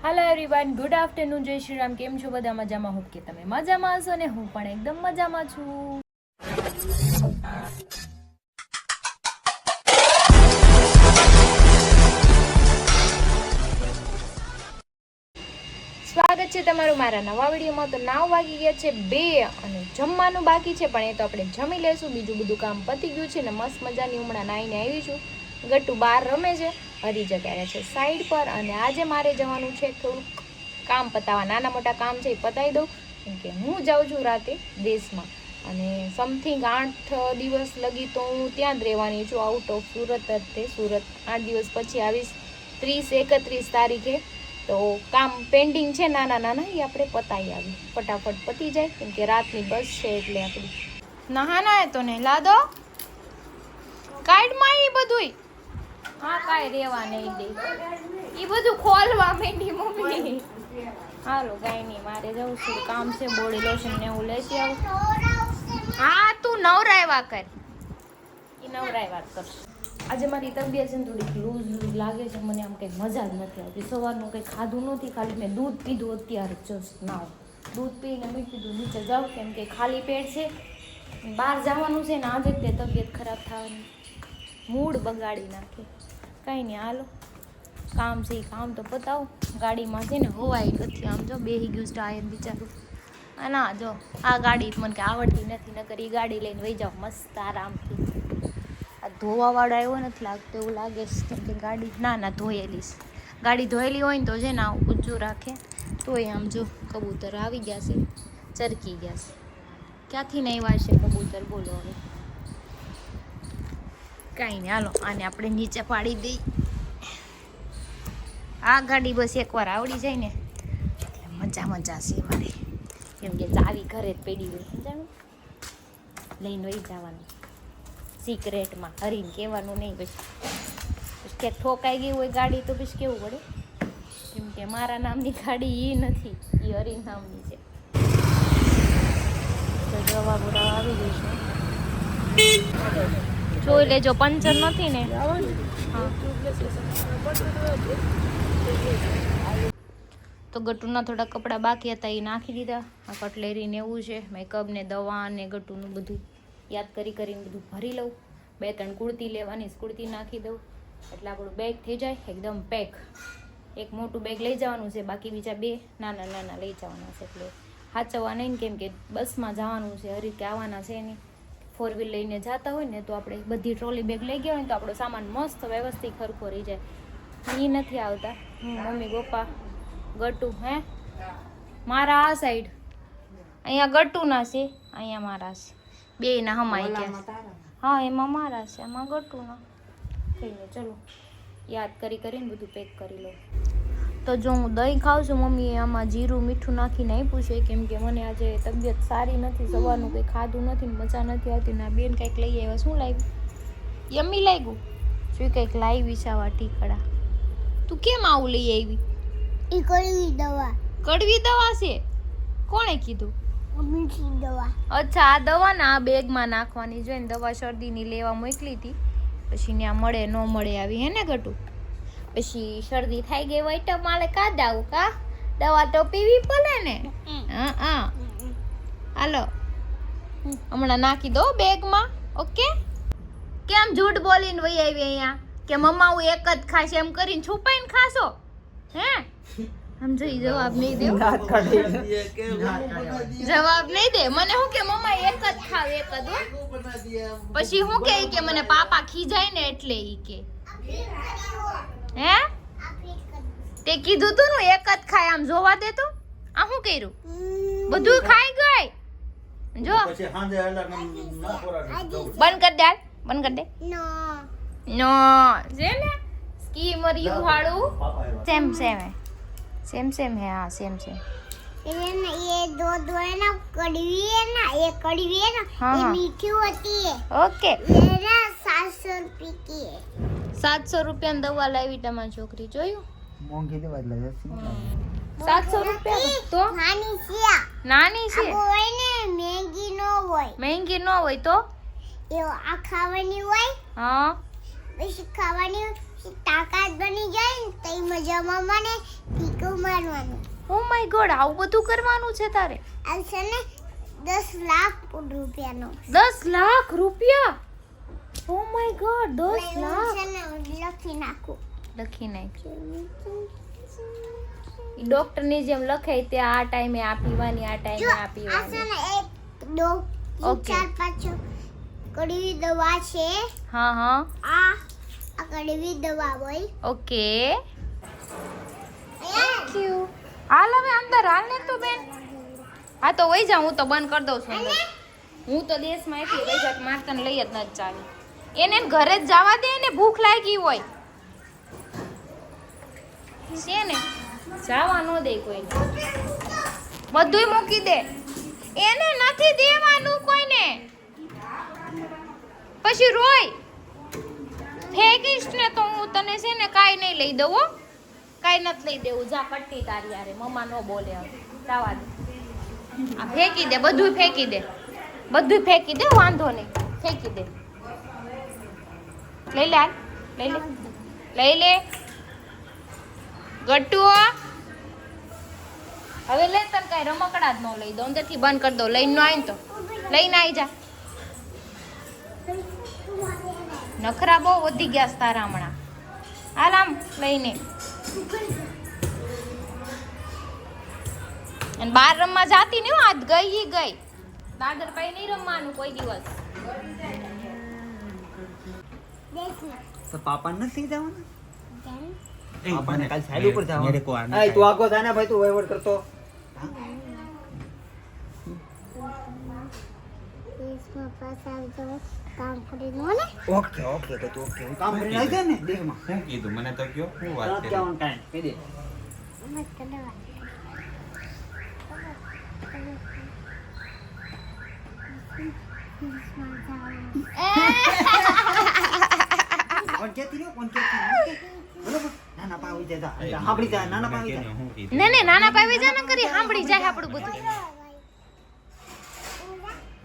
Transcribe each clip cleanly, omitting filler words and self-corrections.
Hello everyone, good afternoon, જય શ્રી રામ. કેમ છો બધા? મજામાં? હોપ કે તમે મજામાં હશો ને હું પણ એકદમ મજામાં છું. સ્વાગત છે તમારું મારા નવા વિડીયોમાં. તો 9 વાગી ગયા છે 2 અને જમવાનું બાકી છે, પણ એ તો આપણે જમી લેશું. બીજું બધું કામ પતી ગયું છે ને મસ્ત મજાની હમણાં નાઈને આવી છું. ગટ્ટુ બહાર રમે છે, હરી જગ્યા છે સાઈડ પર. અને આજે મારે જવાનું છે થોડુંક કામ પતાવવા, નાના મોટા કામ છે એ પતાવી દઉં, કેમ કે હું જાઉં છું રાતે દેશમાં. અને સમથિંગ 8 દિવસ લગી તો હું ત્યાં જ રહેવાની છું, આઉટ ઓફ સુરત જ તે. સુરત 8 દિવસ પછી આવીશ 30-31 તારીખે. તો કામ પેન્ડિંગ છે નાના નાના, એ આપણે પતાવી આવી, ફટાફટ પતી જાય, કેમ કે રાતની બસ છે એટલે આપણી. નહાના હે તો નહીં લાદો કાઢમાં એ બધુંય. હા કાંઈ રહેવા નહીં દે, એ બધું ખોલવા માંડી મમ્મી. હાલો કાંઈ નહીં, મારે જવું છું, કામ છે, બોડી લોશન ને એવું લેતી આવું. હા તું નવરાયવા કર, એ નવરાયવા કરશે. આજે મારી તબિયત છે ને થોડીક લૂઝ લાગે છે, મને આમ કંઈ મજા જ નથી આવતી. સવારનું કંઈ ખાધું નથી, ખાલી મેં દૂધ પીધું અત્યારે જસ્ટ નાવ. દૂધ પીને મેં કીધું નીચે જાઉં, કેમ કે ખાલી પેટ છે, બહાર જવાનું છે ને આજે તે તબિયત ખરાબ થવાની, મૂડ બગાડી નાખે. કાંઈ નહીં, હાલો કામ છે એ કામ તો પતાવું. ગાડીમાં છે ને હોવાય નથી, આમ જો બેસી ગયું ટાયર બિચારું. ના જો આ ગાડી મને કે આવડતી નથી, નકર એ ગાડી લઈને વહી જાઓ મસ્ત આરામથી. આ ધોવાવાળો આવ્યો નથી લાગતો એવું લાગે છે, કેમ કે ગાડી ના ધોયેલી છે. ગાડી ધોયેલી હોય ને તો છે ને આવું ઊંચું રાખે, તોય આમ જો કબૂતર આવી ગયા છે, ચરકી ગયા છે. ક્યાંથી નહીં વાળશે કબૂતર બોલો હવે. કાંઈ નહીં, હાલો આને આપણે નીચે પાડી દઈ. આ ગાડી બસ એકવાર આવડી જાય ને એટલે મજા છે મારે, કેમ કે ચાવી ઘરે જ પડી હોય, સમજાણું, લઈને વહી જવાનું સિક્રેટમાં, હરીને કહેવાનું નહીં. પછી ક્યાંક ઠોકાઈ ગઈ હોય ગાડી તો પછી કેવું પડે, કેમ કે મારા નામની ગાડી એ નથી, એ હરીન નામની છે. તો દવા બોલા આવી ગઈ છે, જોઈ લેજો પંચર નથી ને. તો ગટ્ટુના થોડા કપડાં બાકી હતા એ નાખી દીધા. આ કટલેરીને એવું છે, મેકઅપ ને દવા ને ગટ્ટુનું બધું યાદ કરીને બધું ભરી લઉં. 2-3 કુર્તી લેવાની, કુર્તી નાખી દઉં એટલે આપણું બેગ થઈ જાય એકદમ પેક. એક મોટું બેગ લઈ જવાનું છે, બાકી બીજા 2 નાના લઈ જવાના છે. એટલે સાચવવા નહીં, કેમ કે બસમાં જવાનું છે, હરી કે આવવાના છે નહીં. 4 વ્હીલ લઈને જતા હોય ને તો આપણે બધી ટ્રોલી બેગ લઈ ગયા હોય ને તો આપણો સામાન મસ્ત વ્યવસ્થિત ખરખો રહી જાય. એ નથી આવતા, મમ્મી પપ્પા ગટ્ટુ હે મારા આ સાઈડ, અહીંયા ગટ્ટુના છે, અહીંયા મારા છે, 2 ના હમાઈ ગયા. હા એમાં મારા છે, આમાં ગટ્ટુના. કહીને ચલો યાદ કરીને બધું પેક કરી લો. તો જો હું દહીં ખાઉં છું, મમ્મીએ આમાં જીરું મીઠું નાખીને આપ્યું છે, કેમ કે મને આજે તબિયત સારી નથી, સવારનું કંઈ ખાધું નથી, મજા નથી આવતી. ના બેન કંઈક લઈ આવ્યા. શું લાવ્યું? યમ્મી લાગ્યું? શું કંઈક લાવી છે આવા ટીકડા? તું કેમ આવું લઈ આવી? એ કડવી દવા. કડવી દવા છે? કોણે કીધું? મીઠી દવા. અચ્છા, આ દવા ને આ બેગમાં નાખવાની. જોઈને દવા શરદીની લેવા મોકલી હતી, પછી ત્યાં મળે ન મળે આવી, હે ને ગટુ? પછી શરદી થઈ ગઈ હોય તો મારે કાઢાવું કા? દવા તો પીવી પડે ને. હા હાલો હમણાં નાખી દો બેગમાં. ઓકે? કેમ જૂઠ બોલીને વહી આવી અહીંયા કે મમ્મા હું એક જ ખાઈશ એમ કરીને છુપાઈને ખાશો? હે સમજો, જવાબ નહીં દે, જવાબ નહીં દે. મને શું કે મમ્મા એક જ ખાવ, એક જ. પછી શું કે મને પાપા ખીજાય ને એટલે ઈ કે હે તે કીધું તું ને એક જ ખાય. આમ જોવા દે તો આ શું કર્યું? બધું ખાઈ ગઈ. જો બંધ કર દે, બંધ કર દે. નો છે ને સ્કીમર યુ હાડું सेम है. हाँ सेम ये दो है ना, कड़वी है ना, ये कड़वी है ना, हाँ, ये हाँ. मीठी होती है. ओके. ये ना 700 रुपये की है. 700 રૂપિયાની દવા લાવી તમારી છોકરી, જોયું? મોંઘી દવા લાવી 700 રૂપિયા તો નાની છે. નાની છે, હોય ને મહેંગી નો હોય. મહેંગી ન હોય તો એ આ ખાવાની હોય, હા પછી ખાવાની તાકાત બની જાય ને તો મજામાં મને કમાવાનું. ઓ માય ગોડ, આવું બધું કરવાનું છે તારે? આ છે ને 10 લાખ રૂપિયાનો. 10 લાખ રૂપિયા? ઓ માય ગોડ, 10 હું લાખ છે ને લખી નાખું. લખી નાખ. ડોક્ટર ની જેમ લખે તે આ ટાઈમે આ પીવાની, આ ટાઈમે આ આ છે પીવાની. ને 1 2 Okay. 4 5 કડવી દવા છે. હા હા, આ કડવી દવા હોય. ઓકે. અહીંયા ક્યુ હાલ હવે અંદર હાલ ને તું બેન. હા તો વઈ જા, હું તો બંધ કરી દઉં છું અંદર. હું તો દેશમાં એટલી વઈ જા કે મારે તને લઈ જ નથી ચાલી. એને ઘરે જ જવા દે ને, ભૂખ લાગી હોય છે ને, જવા ન દે કોઈ. બધુંય મૂકી દે, એને નથી દેવાનું કોઈને. પછી રોય ફેંકીશ ને તો હું તને છે ને કાંઈ નહીં લઈ દઉં હો. કાંઈ નથી લઈ દેવું. જા કટ્ટી તારી યારે, મમ્મા નો બોલે હવે. જવા દે. આ ફેંકી દે, બધુંય ફેંકી દે, બધુંય ફેંકી દે, વાંધો નહીં, ફેંકી દે. લઈ લે હાલ, લઈ લે, લઈ લે ગટ્ટુ. હવે લે, તને કાંઈ રમકડા જ ન લઈ દઉં, અંદરથી બંધ કરી દઉં. લઈને ન આવી ને તો લઈને આવી જા. નખરા બહુ વધી ગયા છે તારા હમણાં. હાલ આમ લઈને. અને બહાર રમવા જાતી નહીં, આજ ગઈ ઈ ગઈ. દાદર પાઈ નહીં રમવાનું કોઈ દિવસ. દેશમાં તો પાપા નથી જવાના? કેમ? પાપાને કાલ સાઈડ ઉપર मेरे જવાનું. को आना એ તું આગો થાય ને ભાઈ, તું વહીવટ કરતો. દેશમાં પાછા આવજો, કામ કરીને હો ને. ઓકે ઓકે તો તું ઓકે. હું કામ કરીને આવી જાય ને દેહમાં. શું કીધું મને તો કયો શું વાત તરત કરી કહેવાનું કાંઈ કહી દે. મસ્ત દવા. દેશમાં જવાનું. કોણ કહેતી રહ્યો? કોણ કહેતી રહ્યો? બરોબર? નાના પા આવી જાય. જા. સાંભળી જાય, નાના પા આવી જાય. શું કીધું ને ને નાના પાવી જા ન કરી, સાંભળી જાય આપણું બધું.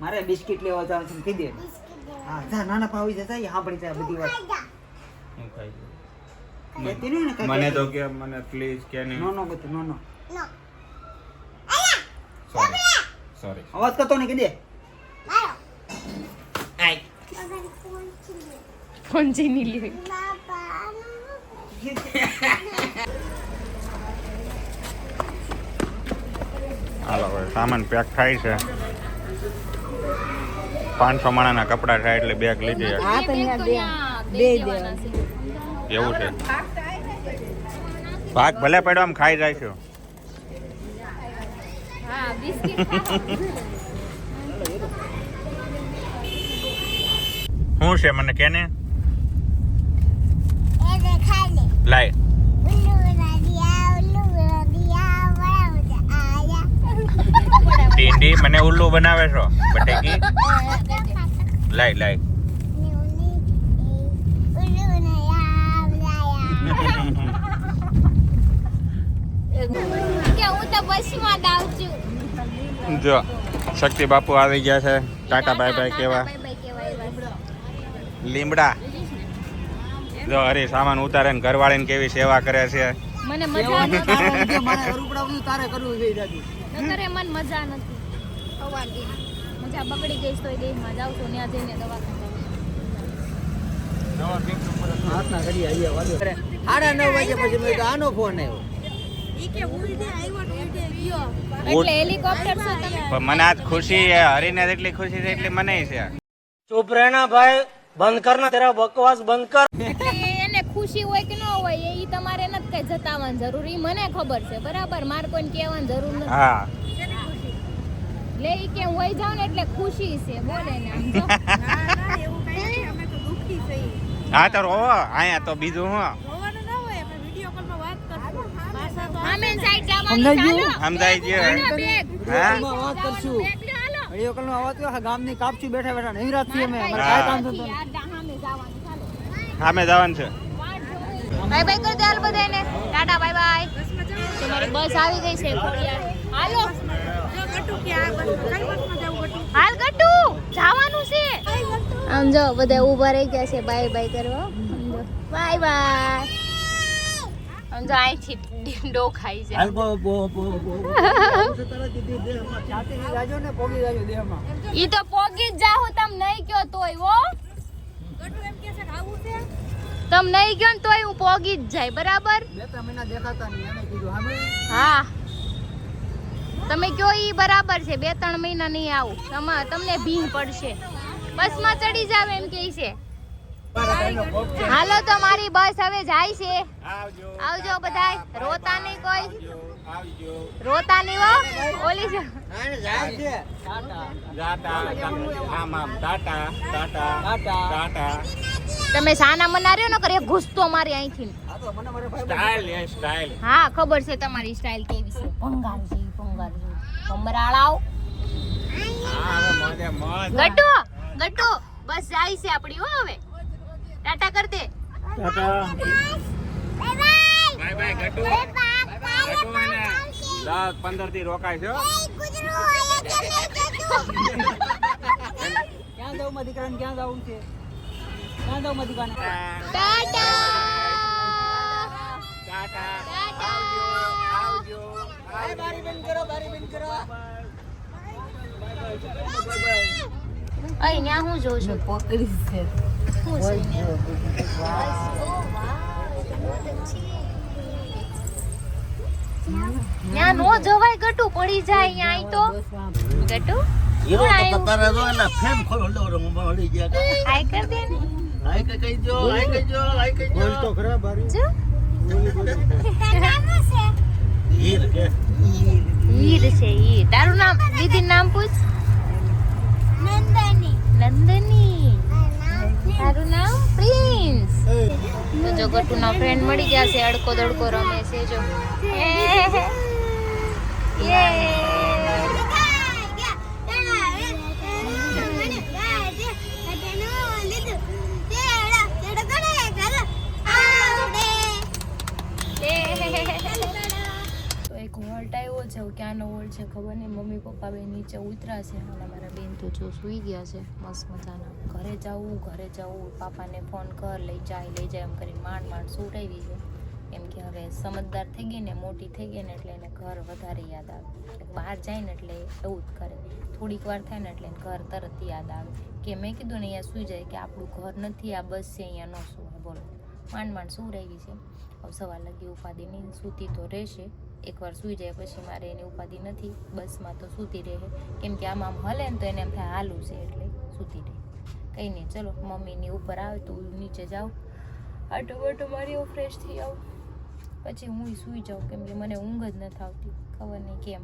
મારે બિસ્કિટ લેવા જવાનું છે, કહી દે. બિસ્કિટ દેવા. હા જા, નાના પા આવી જાય, સાંભળી જાય બધી વાત. ખાઈ જા. શું ખાઈ કહેતી રહ્યો ને કાંઈ મને તો કહેતી. કે મને પ્લીઝ કે નહીં. નો નો બધું નો નો. નો. સોરી સોરી અવાજ કરતો ને કહી દે. મારો. આય. અગર કોણ છે? ફોન ચીની લે. હાલો હવે સામાન પેક થાય છે. 500 માણાના કપડા થાય એટલે બેગ લીધી છે. હા તો દે દેવાના છે. એવું છે. ભાગ ભલે પડ્યો આમ ખાઈ જાય છે. હા બિસ્કિટ ખાવા. શું છે મને કેને એ દેખાય લે. લાય ઉલ્લુ રડિયા આયા. ટીંડી મને ઉલ્લુ બનાવે છો બટેકી. લાય લાય કે હું તો બસમાં જ આવું છું. જો શક્તિ બાપુ આવી ગયા છે. ટાટા બાય બાય કેવા લીમડા. જો હરી સામાન ઉતારે ને ઘરવાળીને કેવી સેવા કરે છે. મને મજા નથી. મારે રૂપડા બધું તારે કરવું જોઈએ દાદી. નકરે મન મજા નથી. સવારથી મજા બગડી ગઈ તો દેહમાં જાઉં છું, ત્યાં જઈને દવાખાને. હાથના ઘડી આવીએ વાલો. 9:30 વાગ્યા પછી મેં કીધું આનો ફોન આવ્યો. એટલે હેલિકોપ્ટર છે તમે. પણ મને આજ ખુશી છે, હરીને જેટલી ખુશી છે એટલી મને છે. चुप रहना भाई, बंद करना तेरा बकवास बंद कर. એટલે એને ખુશી હોય કે ન હોય એ તમારે નથી કઈ જતાવવાની જરૂર. ઈ મને ખબર છે બરાબર, મારે કોઈને કહેવાની જરૂર નથી. હા લે ઈ કે હું વહી જાઉં ને એટલે ખુશી છે, બોલે ને આમ જો. હા તો રોવો અહીંયા તો બીજું હું આમે સાઈડ જવાની ચાલો. સમજાઈ ગયું. આનો બેગ. હા વાત કરશું. બેગ લ્યો, હાલો. વિડિયો કોલ માં વાત કરો. ગામની કાપચું બેઠા બેઠા નહીં રાત થી અમે. અમારે હા. કાંઈ કામ થતું નથી, નથી. આ સામે જવાનું, ચાલો. સામે જવાનું છે. બાય બાય કરી દે હાલ બધાને. Tata bye by. તમારી બસ આવી ગઈ છે ખોડિયાર. હાલો હાલ ગટ્ટુ જવાનું છે. આમ જો બધા ઊભા રહી ગયા છે બાય બાય કરવા. Bye bye. સમજો અહીંથી ડો ખાઈ છે હાલ બો બો બો બો તારા દીદી દેહમાં છાતી જાજો ને પોગી જાજો દેહમાં. ઈ તો પોગી જ જાહું તમ નહીં કયો તોય હો તમ નહીં કયો ને તોય હું પોગી જ જાય બરાબર 2-3 મહિના દેખાતા નહીં એને કીધું હામે હા તમે કયો ઈ બરાબર છે 2-3 મહિના નહીં આવું તમને ભીંગ પડશે બસમાં ચડી જાવ એમ કે છે હાલો તો મારી બસ હવે જાય છે આવજો બધાય રોતા નહીં કોઈ રોતા નહીં હો ઓલી છે તમે સાના મના રહ્યો ને કરે ઘૂસતો મારી અહીંથી આ તો મને મારે ભાઈ હા ખબર છે તમારી સ્ટાઇલ કેવી છે ભંગાર ભમરાળાઓ ગટ્ટુ ગટ્ટુ બસ જાય છે આપણી હો હવે ટાટા કર દે tata bye bye Gattu Gattu ને 10-15 થી રોકાય છે હો. ક્યાં જાવ માં દીકરાને ક્યાં જાવું છે ક્યાં જાવ માં દીકરાને ટાટા ટાટા આવજો બારી બંધ કરો અહીં ન્યા હું જોઉં છું પકડી છે શું છે ન્યા નો જવાય ગટુ પડી જાય ન્યા અહીં તો ગટુ હીરો તો તારે જો એના ફેમ ખોલો લો મળી ગયા હાય કર દે ને આઈ કે કઈ જો બોલ તો ખરા બારી જો હીર કે હીર છે હીર તારું નામ દીદી નામ પૂછ નંદની તારું નામ પ્રિન્સ તો જો ગટુ ના ફ્રેન્ડ મળી ગયા છે અડકો દડકો રમે છે જો તો એક વોલ્ટ આવ્યો છે ક્યાંનો વોલ્ટ છે ખબર નહીં મમ્મી પપ્પા બે નીચે ઉતરા છે અને મારા બેન તો જો સૂઈ ગયા છે મસ્ત મજાના ઘરે જવું પાપાને ફોન કર લઈ જાય એમ કરીને માંડ સુટાવી છે કેમ કે હવે સમજદાર થઈ ગઈ ને મોટી થઈ ગઈ ને એટલે એને ઘર વધારે યાદ આવે બહાર જાય ને એટલે એવું જ કરે થોડીક વાર થાય ને એટલે ઘર તરત યાદ આવે કે મેં કીધું ને અહીંયા સૂઈ જાય કે આપણું ઘર નથી આ બસ છે અહીંયા ન સુવાય બોલો માંડ સુરાવી છે હવે સવાર લગી ઉપાધિ નહીં સૂતી તો રહેશે એકવાર સૂઈ જાય પછી મારે એની ઉપાધિ નથી બસમાં તો સૂતી રહે કેમ કે આમ હલે ને તો એને એમ થાય હાલું છે એટલે સૂતી રહે કંઈ નહીં ચલો મમ્મીની ઉપર આવે તો નીચે જાઓ આટો બાટો મારી ફ્રેશ થઈ આવું પછી હું સૂઈ જાઉં કેમ કે મને ઊંઘ જ નથી આવતી ખબર નહીં કેમ